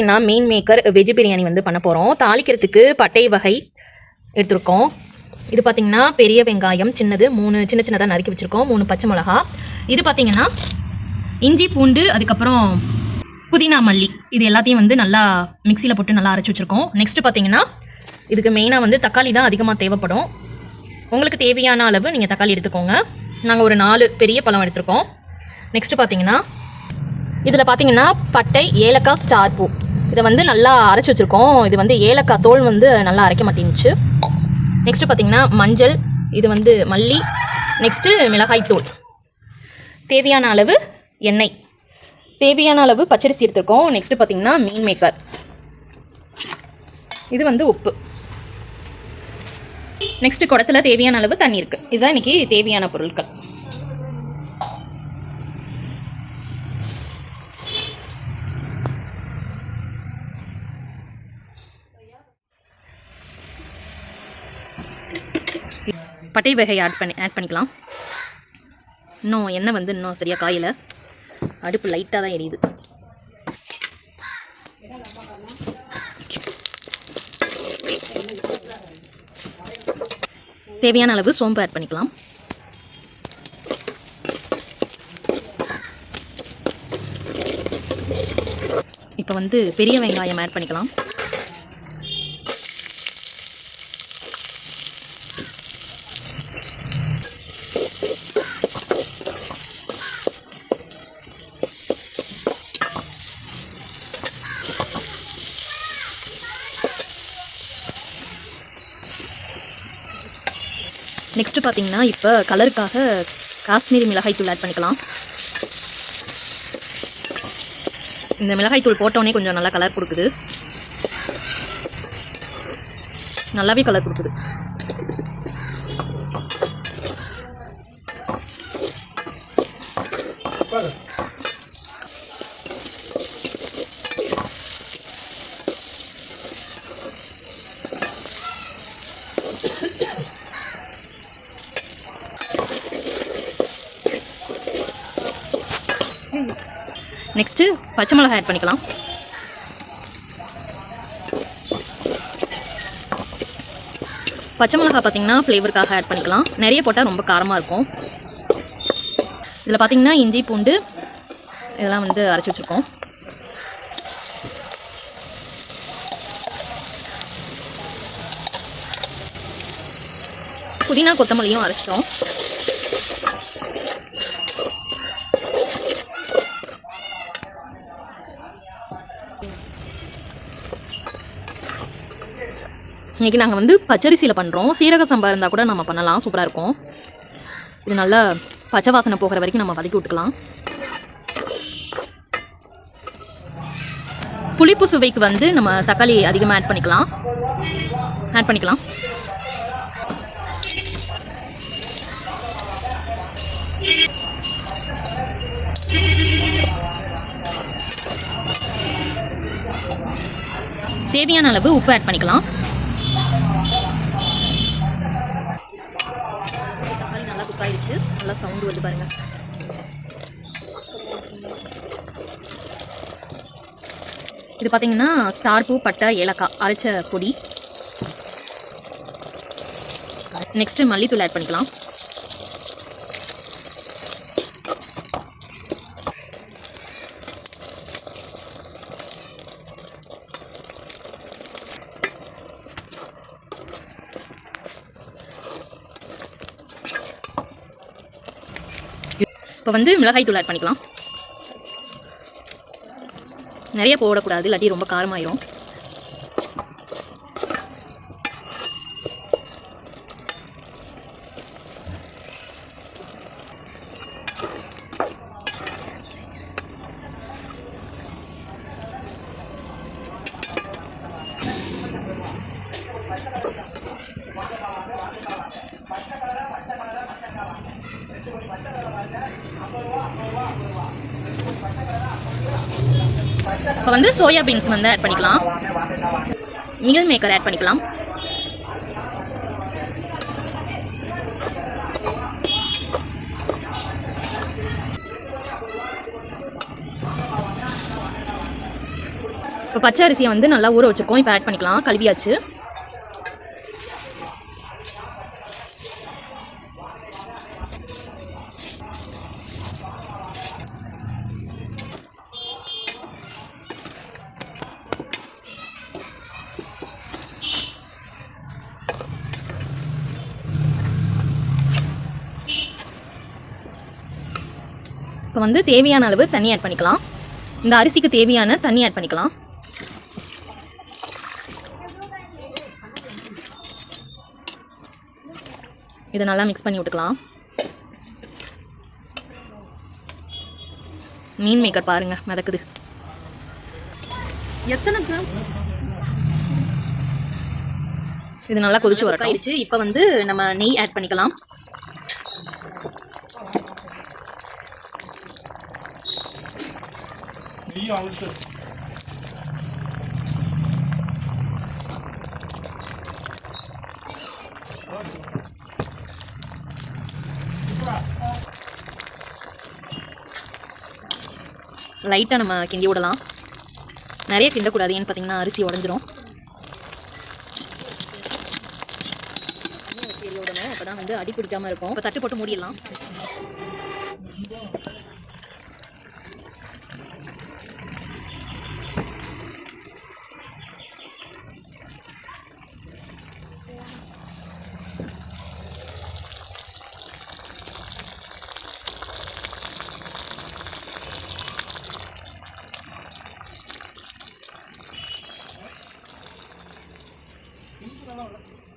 நான் மீன் maker veg biryani வந்து பண்ண போகிறோம். தாளிக்கிறதுக்கு பட்டை வகை எடுத்துருக்கோம். இது பார்த்திங்கன்னா பெரிய வெங்காயம் சின்னது 3 சின்ன சின்னதாக நறுக்கி வச்சுருக்கோம். 3 பச்சை மிளகா. இது பார்த்திங்கன்னா இஞ்சி பூண்டு, அதுக்கப்புறம் புதினா மல்லி, இது எல்லாத்தையும் வந்து நல்லா மிக்சியில் போட்டு நல்லா அரைச்சி வச்சுருக்கோம். நெக்ஸ்ட்டு பார்த்திங்கன்னா இதுக்கு மெயினாக வந்து தக்காளி தான் அதிகமாக தேவைப்படும். உங்களுக்கு தேவையான அளவு நீங்கள் தக்காளி எடுத்துக்கோங்க. நாங்கள் ஒரு 4 பெரிய பழம் எடுத்துருக்கோம். நெக்ஸ்ட்டு பார்த்திங்கன்னா இதில் பார்த்திங்கன்னா பட்டை, ஏலக்காய், ஸ்டார் பூ இதை வந்து நல்லா அரைச்சி வச்சுருக்கோம். இது வந்து ஏலக்காய் தோல் வந்து நல்லா அரைக்க மாட்டேங்குச்சு. நெக்ஸ்ட்டு பார்த்திங்கன்னா மஞ்சள், இது வந்து மல்லி, நெக்ஸ்ட்டு மிளகாய் தூள், தேவையான அளவு எண்ணெய், தேவையான அளவு பச்சரிசி எடுத்துருக்கோம். நெக்ஸ்ட்டு பார்த்திங்கன்னா மீன் மேக்கர், இது வந்து உப்பு, நெக்ஸ்ட்டு குடத்தில் தேவையான அளவு தண்ணி இருக்குது. இதுதான் இன்றைக்கி தேவையான பொருட்கள். பட்டை வகை ஆட் பண்ணிக்கலாம். இன்னும் எண்ணெய் வந்து இன்னும் சரியாக காயலை, அடுப்பு லைட்டாக தான் எரியுது. தேவையான அளவு சோம்பு ஆட் பண்ணிக்கலாம். இப்போ வந்து பெரிய வெங்காயம் ஆட் பண்ணிக்கலாம். நெக்ஸ்ட்டு பார்த்தீங்கன்னா இப்போ கலருக்காக காஷ்மீரி மிளகாய் தூள் ஆட் பண்ணிக்கலாம். இந்த மிளகாய் தூள் போட்டோன்னே கொஞ்சம் நல்லா கலர் கொடுக்குது, நல்லாவே கலர் கொடுக்குது. நெக்ஸ்ட்டு பச்சை மிளகாய் ஆட் பண்ணிக்கலாம். பச்சை மிளகாய் பார்த்திங்கன்னா ஃப்ளேவருக்காக ஆட் பண்ணிக்கலாம். நிறைய போட்டால் ரொம்ப காரமாக இருக்கும். இதில் பார்த்திங்கன்னா இஞ்சி பூண்டு இதெல்லாம் வந்து அரைச்சி வச்சுருக்கோம். புதினா கொத்தமல்லியும் அரைச்சிட்டோம். இன்றைக்கி நாங்கள் வந்து பச்சரிசியில் பண்ணுறோம். சீரக சம்பா இருந்தால் கூட நம்ம பண்ணலாம், சூப்பராக இருக்கும். இது நல்லா பச்சை வாசனை போகிற வரைக்கும் நம்ம வதக்கி விட்டுக்கலாம். புளிப்பு சுவைக்கு வந்து நம்ம தக்காளி அதிகமாக ஆட் பண்ணிக்கலாம். தேவையான அளவு உப்பு ஆட் பண்ணிக்கலாம். நல்லா குக் ஆயிடுச்சு, நல்லா சவுண்டு வருது பாருங்கள். இது பார்த்தீங்கன்னா ஸ்டார் பூ, பட்டை, ஏலக்காய் அரைச்ச பொடி. நெக்ஸ்ட்டு மல்லித்தூள் ஆட் பண்ணிக்கலாம். இப்போ வந்து மிளகாய் தூள் ஆட் பண்ணிக்கலாம். நிறைய போடக்கூடாது, இல்லாட்டி ரொம்ப காரமாயிரும். இப்போ வந்து சோயா பீன்ஸ் வந்து ஆட் பண்ணிக்கலாம். மீல் மேக்கர் ஆட் பண்ணிக்கலாம். இப்போ பச்சை அரிசியை வந்து நல்லா ஊற வச்சுருக்கோம். இப்போ ஆட் பண்ணிக்கலாம். கழுவியாச்சு. இப்போ வந்து தேவையான அளவு தண்ணி ஆட் பண்ணிக்கலாம். இந்த அரிசிக்கு தேவையான தண்ணி ஆட் பண்ணிக்கலாம். இதை நல்லா மிக்ஸ் பண்ணி விட்டுக்கலாம். மீன் மேக்கர் பாருங்க மிதக்குது. எத்தனை கிராம்? இது நல்லா கொதிச்சு வரட்டாயிடுச்சு. இப்போ வந்து நம்ம நெய் ஆட் பண்ணிக்கலாம். லைட்டாக நம்ம கிண்டி விடலாம். நிறைய கிண்டக்கூடாது, ஏன்னு பார்த்தீங்கன்னா அரிசி உடஞ்சிரும். தண்ணி வச்சு எரிய விடணும், அப்போ தான் வந்து அடி பிடிக்காமல் இருக்கும். இப்போ தட்டு போட்டு மூடிடலாம். Não, não.